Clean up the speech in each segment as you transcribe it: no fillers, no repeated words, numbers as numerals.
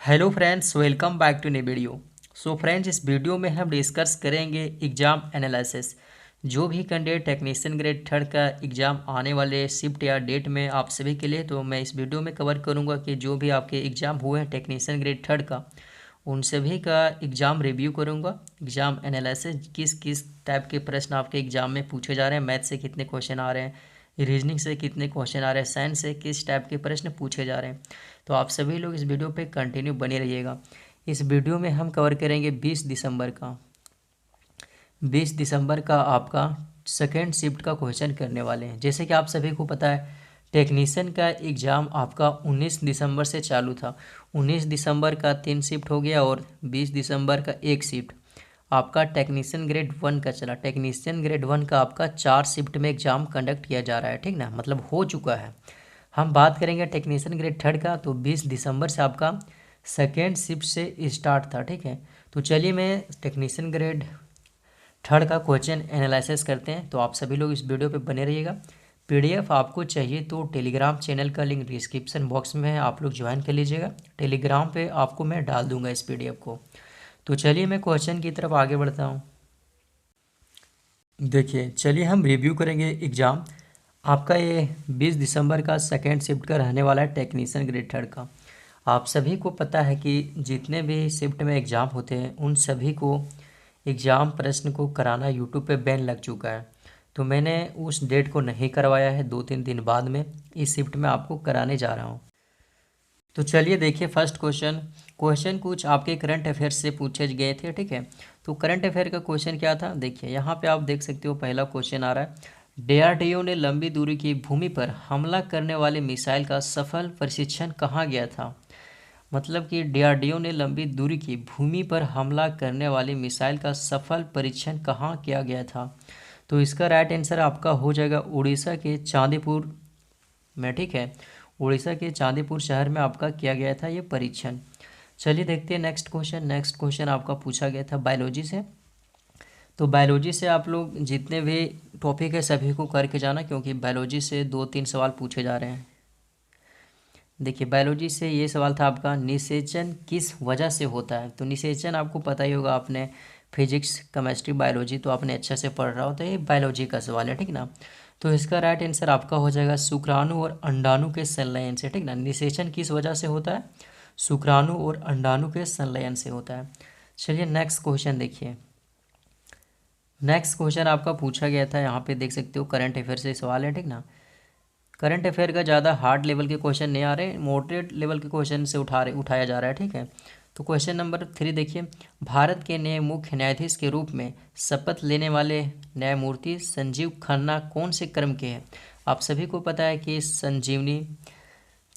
Hello friends, welcome back to new video. So friends, इस video में हम discuss करेंगे एग्ज़ाम एनालिसिस। जो भी कैंडिडेट टेक्नीशियन ग्रेड थर्ड का एग्ज़ाम आने वाले शिफ्ट या डेट में आप सभी के लिए, तो मैं इस वीडियो में कवर करूंगा कि जो भी आपके एग्ज़ाम हुए हैं टेक्नीशियन ग्रेड थर्ड का, उन सभी का एग्ज़ाम रिव्यू करूंगा। एग्ज़ाम एनालिसिस किस किस टाइप के प्रश्न आपके एग्ज़ाम में पूछे जा रहे हैं, मैथ से कितने क्वेश्चन आ रहे हैं, रीजनिंग से कितने क्वेश्चन आ रहे हैं, साइंस से किस टाइप के प्रश्न पूछे जा रहे हैं। तो आप सभी लोग इस वीडियो पे कंटिन्यू बने रहिएगा। इस वीडियो में हम कवर करेंगे 20 दिसंबर का आपका सेकेंड शिफ्ट का क्वेश्चन करने वाले हैं। जैसे कि आप सभी को पता है, टेक्नीशियन का एग्ज़ाम आपका 19 दिसंबर से चालू था। 19 दिसंबर का 3 शिफ्ट हो गया और 20 दिसंबर का 1 शिफ्ट आपका टेक्नीशियन ग्रेड 1 का चला। टेक्नीशियन ग्रेड 1 का आपका 4 शिफ्ट में एग्ज़ाम कंडक्ट किया जा रहा है, ठीक ना, मतलब हो चुका है। हम बात करेंगे टेक्नीशियन ग्रेड थर्ड का, तो 20 दिसंबर से आपका सेकेंड शिफ्ट से स्टार्ट था, ठीक है। तो चलिए मैं टेक्नीशियन ग्रेड थर्ड का क्वेश्चन एनालिसिस करते हैं। तो आप सभी लोग इस वीडियो पे बने रहिएगा। पीडीएफ आपको चाहिए तो टेलीग्राम चैनल का लिंक डिस्क्रिप्शन बॉक्स में है, आप लोग ज्वाइन कर लीजिएगा। टेलीग्राम पे आपको मैं डाल दूंगा इस पीडीएफ को। तो चलिए मैं क्वेश्चन की तरफ आगे बढ़ता हूँ। देखिए, चलिए हम रिव्यू करेंगे एग्ज़ाम आपका। ये 20 दिसंबर का सेकेंड शिफ्ट का रहने वाला है टेक्नीशियन ग्रेड थर्ड का। आप सभी को पता है कि जितने भी शिफ्ट में एग्ज़ाम होते हैं उन सभी को एग्ज़ाम प्रश्न को कराना यूट्यूब पे बैन लग चुका है। तो मैंने उस डेट को नहीं करवाया है, 2-3 दिन बाद में इस शिफ्ट में आपको कराने जा रहा हूँ। तो चलिए देखिए, फर्स्ट क्वेश्चन कुछ आपके करंट अफेयर्स से पूछे गए थे, ठीक है। तो करंट अफेयर का क्वेश्चन क्या था, देखिए यहाँ पे आप देख सकते हो। पहला क्वेश्चन आ रहा है, डीआरडीओ ने लंबी दूरी की भूमि पर हमला करने वाले मिसाइल का सफल परीक्षण कहाँ गया था। मतलब कि डीआरडीओ ने लंबी दूरी की भूमि पर हमला करने वाली मिसाइल का सफल परीक्षण कहाँ किया गया था। तो इसका राइट आंसर आपका हो जाएगा उड़ीसा के चांदीपुर में, ठीक है। उड़ीसा के चांदीपुर शहर में आपका किया गया था ये परीक्षण। चलिए देखते हैं नेक्स्ट क्वेश्चन। नेक्स्ट क्वेश्चन आपका पूछा गया था बायोलॉजी से। तो बायोलॉजी से आप लोग जितने भी टॉपिक है सभी को करके जाना, क्योंकि बायोलॉजी से 2-3 सवाल पूछे जा रहे हैं। देखिए, बायोलॉजी से ये सवाल था आपका, निषेचन किस वजह से होता है। तो निषेचन आपको पता ही होगा, आपने फिजिक्स केमिस्ट्री बायोलॉजी तो आपने अच्छे से पढ़ रहा हो, तो ये बायोलॉजी का सवाल है, ठीक ना। तो इसका राइट आंसर आपका हो जाएगा शुक्राणु और अंडाणु के संलयन से, ठीक ना। निषेचन किस वजह से होता है, शुक्राणु और अंडाणु के संलयन से होता है। चलिए नेक्स्ट क्वेश्चन देखिए। नेक्स्ट क्वेश्चन आपका पूछा गया था, यहाँ पे देख सकते हो करंट अफेयर से सवाल है, ठीक ना। करंट अफेयर का ज़्यादा हार्ड लेवल के क्वेश्चन नहीं आ रहे, मॉडरेट लेवल के क्वेश्चन से उठाया जा रहा है, ठीक है। तो क्वेश्चन नंबर 3 देखिए, भारत के नए मुख्य न्यायाधीश के रूप में शपथ लेने वाले न्यायमूर्ति संजीव खन्ना कौन से क्रम के हैं। आप सभी को पता है कि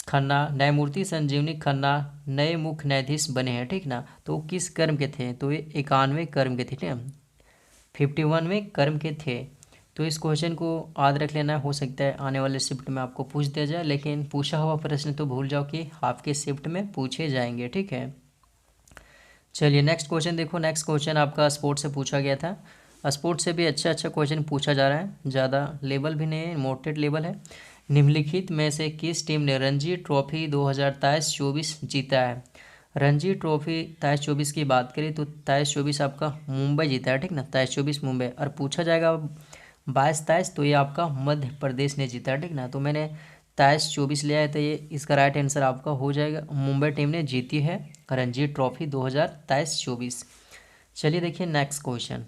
न्यायमूर्ति संजीवनी खन्ना नए मुख्य न्यायाधीश बने हैं, ठीक ना। तो किस क्रम के थे, तो ये 91वें क्रम के थे, ठीक है, 51वें क्रम के थे। तो इस क्वेश्चन को याद रख लेना, हो सकता है आने वाले शिफ्ट में आपको पूछ दिया जाए, लेकिन पूछा हुआ प्रश्न तो भूल जाओ कि आपके शिफ्ट में पूछे जाएंगे, ठीक है। चलिए नेक्स्ट क्वेश्चन देखो। नेक्स्ट क्वेश्चन आपका स्पोर्ट्स से पूछा गया था। स्पोर्ट्स से भी अच्छा अच्छा क्वेश्चन पूछा जा रहा है, ज़्यादा लेवल भी नहीं है, मॉडरेट लेवल है। निम्नलिखित में से किस टीम ने रणजी ट्रॉफी 2023-24 जीता है। रणजी ट्रॉफी 23-24 की बात करें तो 23-24 आपका मुंबई जीता है, ठीक ना। 23-24 मुंबई, और पूछा जाएगा 22-23 तो ये आपका मध्य प्रदेश ने जीता है, ठीक ना। तो मैंने 23-24 लिया है, तो ये इसका राइट आंसर आपका हो जाएगा, मुंबई टीम ने जीती है रणजी ट्रॉफी 2023-24। चलिए देखिए नेक्स्ट क्वेश्चन।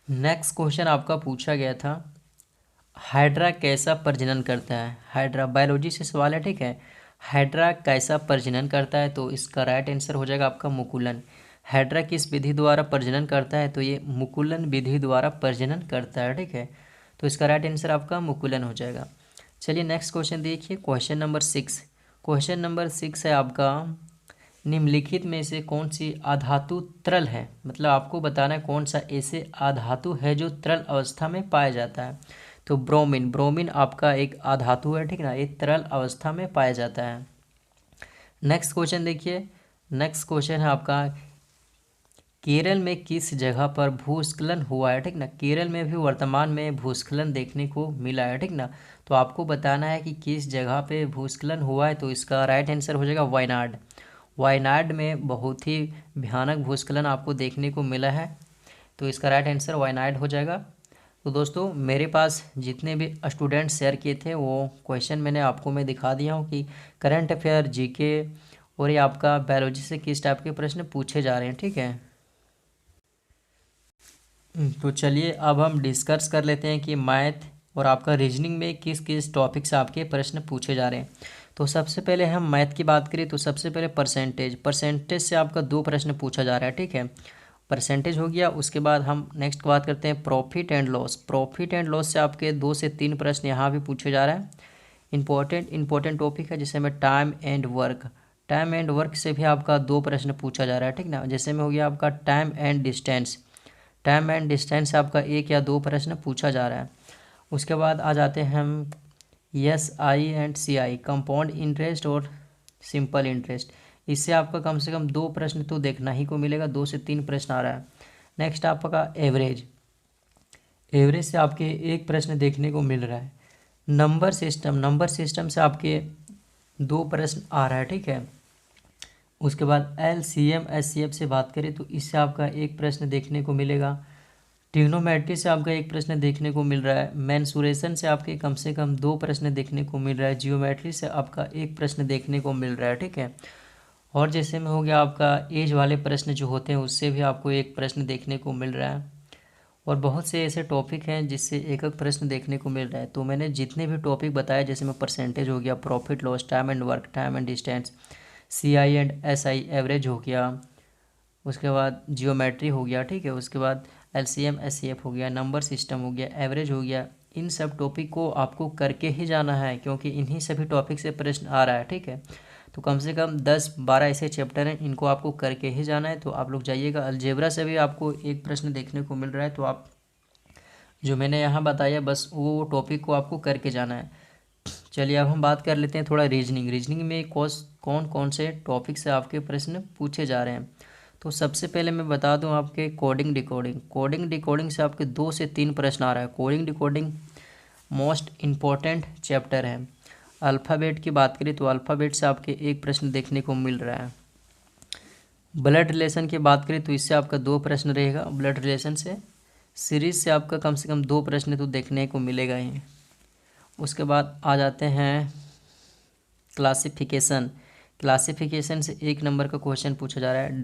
नेक्स्ट क्वेश्चन आपका पूछा गया था, हाइड्रा कैसा प्रजनन करता है। हाइड्रा बायोलॉजी से सवाल है, ठीक है। हाइड्रा कैसा प्रजनन करता है, तो इसका राइट आंसर हो जाएगा आपका मुकुलन। हाइड्रा किस विधि द्वारा प्रजनन करता है, तो ये मुकुलन विधि द्वारा प्रजनन करता है, ठीक है। तो इसका राइट आंसर आपका मुकुलन हो जाएगा। चलिए नेक्स्ट क्वेश्चन देखिए, क्वेश्चन नंबर 6। क्वेश्चन नंबर 6 है आपका, निम्नलिखित में से कौन सी अधातु तरल है। मतलब आपको बताना है कौन सा ऐसे अधातु है जो तरल अवस्था में पाया जाता है। तो ब्रोमीन, ब्रोमीन आपका एक अधातु है, ठीक ना, ये तरल अवस्था में पाया जाता है। नेक्स्ट क्वेश्चन देखिए। नेक्स्ट क्वेश्चन है आपका, केरल में किस जगह पर भूस्खलन हुआ है, ठीक ना। केरल में भी वर्तमान में भूस्खलन देखने को मिला है, ठीक ना। तो आपको बताना है कि किस जगह पे भूस्खलन हुआ है, तो इसका राइट आंसर हो जाएगा वायनाड। वायनाड में बहुत ही भयानक भूस्खलन आपको देखने को मिला है, तो इसका राइट आंसर वायनाड हो जाएगा। तो दोस्तों मेरे पास जितने भी स्टूडेंट शेयर किए थे वो क्वेश्चन मैंने आपको मैं दिखा दिया हूँ कि करंट अफेयर, जीके और ये आपका बायोलॉजी से किस टाइप के प्रश्न पूछे जा रहे हैं, ठीक है। तो चलिए अब हम डिस्कस कर लेते हैं कि मैथ और आपका रीजनिंग में किस किस टॉपिक से आपके प्रश्न पूछे जा रहे हैं। तो सबसे पहले हम मैथ की बात करें तो सबसे पहले परसेंटेज से आपका 2 प्रश्न पूछा जा रहा है, ठीक है। परसेंटेज हो गया। उसके बाद हम नेक्स्ट बात करते हैं प्रॉफिट एंड लॉस से आपके 2 से 3 प्रश्न यहाँ भी पूछे जा रहा है। इंपॉर्टेंट टॉपिक है जैसे में टाइम एंड वर्क से भी आपका 2 प्रश्न पूछा जा रहा है, ठीक ना। जैसे में हो गया आपका टाइम एंड डिस्टेंस से आपका 1 या 2 प्रश्न पूछा जा रहा है। उसके बाद आ जाते हैं हम SI and CI, compound interest और सिंपल इंटरेस्ट। इससे आपका कम से कम 2 प्रश्न तो देखना ही को मिलेगा, 2 से 3 प्रश्न आ रहा है। नेक्स्ट आपका एवरेज से आपके 1 प्रश्न देखने को मिल रहा है। नंबर सिस्टम से आपके 2 प्रश्न आ रहा है, ठीक है। उसके बाद LCM SCF से बात करें तो इससे आपका 1 प्रश्न देखने को मिलेगा। ट्रिग्नोमेट्री से आपका 1 प्रश्न देखने को मिल रहा है। मेंसुरेशन से आपके कम से कम 2 प्रश्न देखने को मिल रहा है। जियोमेट्री से आपका 1 प्रश्न देखने को मिल रहा है, ठीक है। और जैसे में हो गया आपका एज वाले प्रश्न जो होते हैं उससे भी आपको 1 प्रश्न देखने को मिल रहा है। और बहुत से ऐसे टॉपिक हैं जिससे एक प्रश्न देखने को मिल रहा है। तो मैंने जितने भी टॉपिक बताए जैसे में परसेंटेज हो गया, profit loss, time and work, time and distance, CI and SI, average हो गया, उसके बाद जियोमेट्री हो गया, ठीक है। उसके बाद LCM SCF हो गया, नंबर सिस्टम हो गया, एवरेज हो गया। इन सब टॉपिक को आपको करके ही जाना है क्योंकि इन्हीं सभी टॉपिक से प्रश्न आ रहा है, ठीक है। तो कम से कम 10-12 ऐसे चैप्टर हैं, इनको आपको करके ही जाना है। तो आप लोग जाइएगा। अलजेब्रा से भी आपको 1 प्रश्न देखने को मिल रहा है, तो आप जो मैंने यहाँ बताया बस वो टॉपिक को आपको करके जाना है। चलिए अब हम बात कर लेते हैं थोड़ा रीजनिंग में कौन कौन से टॉपिक से आपके प्रश्न पूछे जा रहे हैं। तो सबसे पहले मैं बता दूं आपके कोडिंग डिकोडिंग से आपके 2 से 3 प्रश्न आ रहा है। Coding decoding most important chapter है। अल्फ़ाबेट की बात करें तो अल्फ़ाबेट से आपके 1 प्रश्न देखने को मिल रहा है। ब्लड रिलेशन की बात करें तो इससे आपका 2 प्रश्न रहेगा ब्लड रिलेशन से। सीरीज से आपका कम से कम 2 प्रश्न तो देखने को मिलेगा ही। उसके बाद आ जाते हैं क्लासिफिकेशन से 1 नंबर का क्वेश्चन पूछा जा रहा है।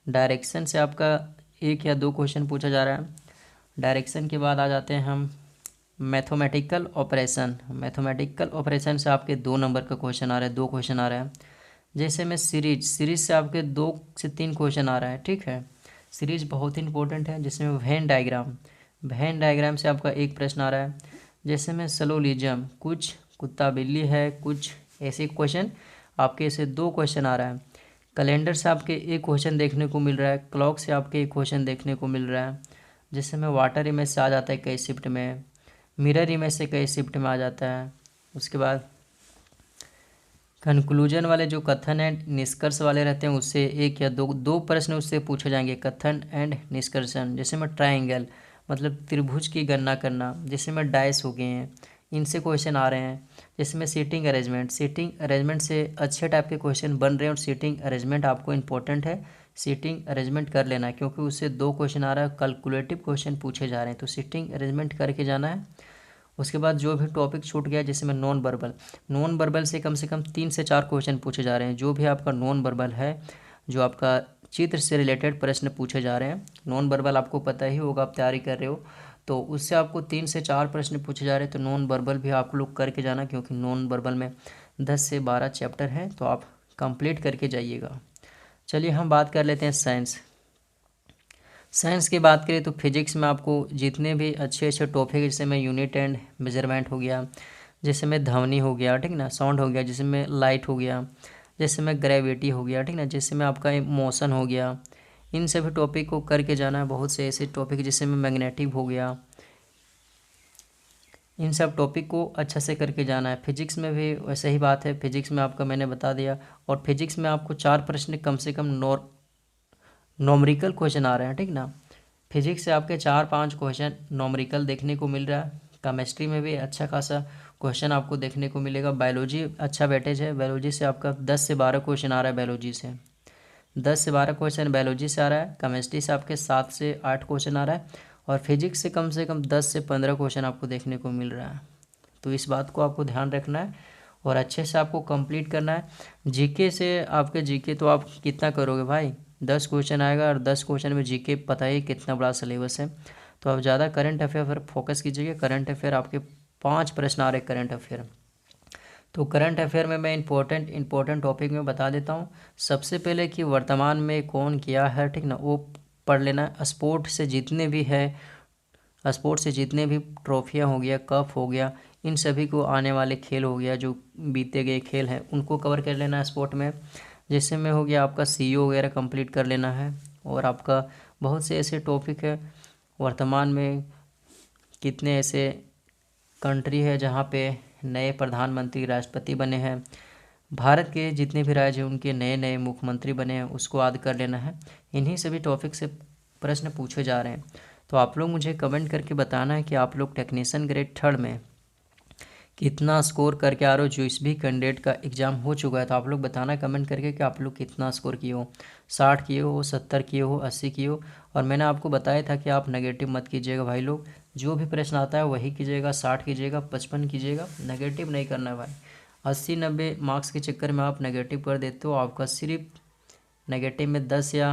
डायरेक्शन से आपका 1 या 2 क्वेश्चन पूछा जा रहा है। डायरेक्शन के बाद आ जाते हैं हम मैथमेटिकल ऑपरेशन से आपके 2 नंबर का क्वेश्चन आ रहा है, 2 क्वेश्चन आ रहा है। जैसे में सीरीज से आपके 2 से 3 क्वेश्चन आ रहा है, ठीक है। सीरीज बहुत ही इंपॉर्टेंट है। जिसमें वेन डायग्राम से आपका 1 प्रश्न आ रहा है। जैसे में सलोलिज्म, कुछ कुत्ता बिल्ली है, कुछ ऐसे क्वेश्चन आपके ऐसे 2 क्वेश्चन आ रहा है। कैलेंडर से आपके 1 क्वेश्चन देखने को मिल रहा है। क्लॉक से आपके 1 क्वेश्चन देखने को मिल रहा है। जैसे में वाटर इमेज से आ जाता है कई शिफ्ट में, मिरर इमेज से कई शिफ्ट में आ जाता है। उसके बाद कंक्लूजन वाले जो कथन एंड निष्कर्ष वाले रहते हैं उससे 1 या 2 प्रश्न उससे पूछे जाएंगे, कथन एंड निष्कर्षण। जैसे में ट्राइंगल मतलब त्रिभुज की गणना करना, जैसे में डाइस हो गए हैं, इनसे क्वेश्चन आ रहे हैं। जैसे में सीटिंग अरेंजमेंट से अच्छे टाइप के क्वेश्चन बन रहे हैं और सीटिंग अरेंजमेंट आपको इंपॉर्टेंट है। सीटिंग अरेंजमेंट कर लेना है क्योंकि उससे 2 क्वेश्चन आ रहा है, कैलकुलेटिव क्वेश्चन पूछे जा रहे हैं, तो सीटिंग अरेंजमेंट करके जाना है। उसके बाद जो भी टॉपिक छूट गया जैसे में नॉन वर्बल से कम 3 से 4 क्वेश्चन पूछे जा रहे हैं। जो भी आपका नॉन वर्बल है, जो आपका चित्र से रिलेटेड प्रश्न पूछे जा रहे हैं, नॉन वर्बल आपको पता ही होगा, आप तैयारी कर रहे हो, तो उससे आपको 3 से 4 प्रश्न पूछे जा रहे हैं। तो नॉन वर्बल भी आप लोग करके जाना क्योंकि नॉन वर्बल में 10 से 12 चैप्टर हैं, तो आप कंप्लीट करके जाइएगा। चलिए हम बात कर लेते हैं साइंस की बात करें तो फिजिक्स में आपको जितने भी अच्छे टॉपिक जैसे में यूनिट एंड मेजरमेंट हो गया, जैसे में ध्वनि हो गया, ठीक ना, साउंड हो गया, जैसे में लाइट हो गया, जैसे में ग्रेविटी हो गया, ठीक ना, जैसे में आपका मोशन हो गया, इन सभी टॉपिक को करके जाना है। बहुत से ऐसे टॉपिक जैसे में मैग्नेटिक हो गया, इन सब टॉपिक को अच्छा से करके जाना है। फिजिक्स में भी वैसे ही बात है, फिजिक्स में आपका मैंने बता दिया। और फिजिक्स में आपको 4 प्रश्न कम से कम नॉमरिकल क्वेश्चन आ रहे हैं, ठीक ना। फिजिक्स से आपके 4-5 क्वेश्चन नॉमरिकल देखने को मिल रहा है। केमिस्ट्री में भी अच्छा खासा क्वेश्चन आपको देखने को मिलेगा। बायोलॉजी अच्छा वेटेज है, बायोलॉजी से आपका 10 से 12 क्वेश्चन आ रहा है, बायोलॉजी से 10 से 12 क्वेश्चन बायोलॉजी से आ रहा है। केमिस्ट्री से आपके 7 से 8 क्वेश्चन आ रहा है, और फिजिक्स से कम 10 से 15 क्वेश्चन आपको देखने को मिल रहा है। तो इस बात को आपको ध्यान रखना है और अच्छे से आपको कंप्लीट करना है। जीके से आपके जीके तो आप कितना करोगे भाई, 10 क्वेश्चन आएगा और 10 क्वेश्चन में जीके पता ही कितना बड़ा सिलेबस है। तो आप ज़्यादा करंट अफेयर पर फोकस कीजिएगा। करंट अफेयर आपके 5 प्रश्न आ रहे करंट अफेयर। तो करंट अफेयर में मैं इंपॉर्टेंट टॉपिक में बता देता हूँ। सबसे पहले कि वर्तमान में कौन क्या है, ठीक ना, वो पढ़ लेना। स्पोर्ट्स से जितने भी ट्रॉफियाँ हो गया, कप हो गया, इन सभी को आने वाले खेल हो गया, जो बीते गए खेल हैं उनको कवर कर लेना है स्पोर्ट में। जैसे में हो गया आपका सीईओ वगैरह कंप्लीट कर लेना है। और आपका बहुत से ऐसे टॉपिक है, वर्तमान में कितने ऐसे कंट्री है जहाँ पे नए प्रधानमंत्री राष्ट्रपति बने हैं, भारत के जितने भी राज्य हैं उनके नए नए मुख्यमंत्री बने हैं, उसको याद कर लेना है। इन्हीं सभी टॉपिक से प्रश्न पूछे जा रहे हैं। तो आप लोग मुझे कमेंट करके बताना है कि आप लोग टेक्नीशियन ग्रेड 3 में कितना स्कोर करके आ रहे हो। जो इस भी कैंडिडेट का एग्ज़ाम हो चुका है तो आप लोग बताना कमेंट करके कि आप लोग कितना स्कोर किए हो, 60 किए हो, 70 किए हो, 80 किए हो। और मैंने आपको बताया था कि आप नेगेटिव मत कीजिएगा भाई लोग, जो भी प्रश्न आता है वही कीजिएगा, 60 कीजिएगा, 55 कीजिएगा, नेगेटिव नहीं करना है भाई। 80-90 मार्क्स के चक्कर में आप नेगेटिव कर देते हो, आपका सिर्फ नेगेटिव में 10 या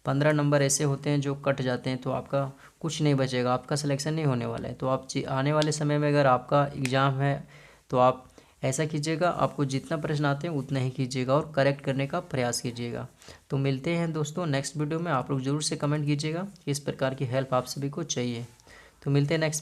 15 नंबर ऐसे होते हैं जो कट जाते हैं, तो आपका कुछ नहीं बचेगा, आपका सिलेक्शन नहीं होने वाला है। तो आप आने वाले समय में अगर आपका एग्ज़ाम है तो आप ऐसा कीजिएगा, आपको जितना प्रश्न आते हैं उतना ही कीजिएगा और करेक्ट करने का प्रयास कीजिएगा। तो मिलते हैं दोस्तों नेक्स्ट वीडियो में। आप लोग ज़रूर से कमेंट कीजिएगा कि इस प्रकार की हेल्प आप सभी को चाहिए। तो मिलते हैं नेक्स्ट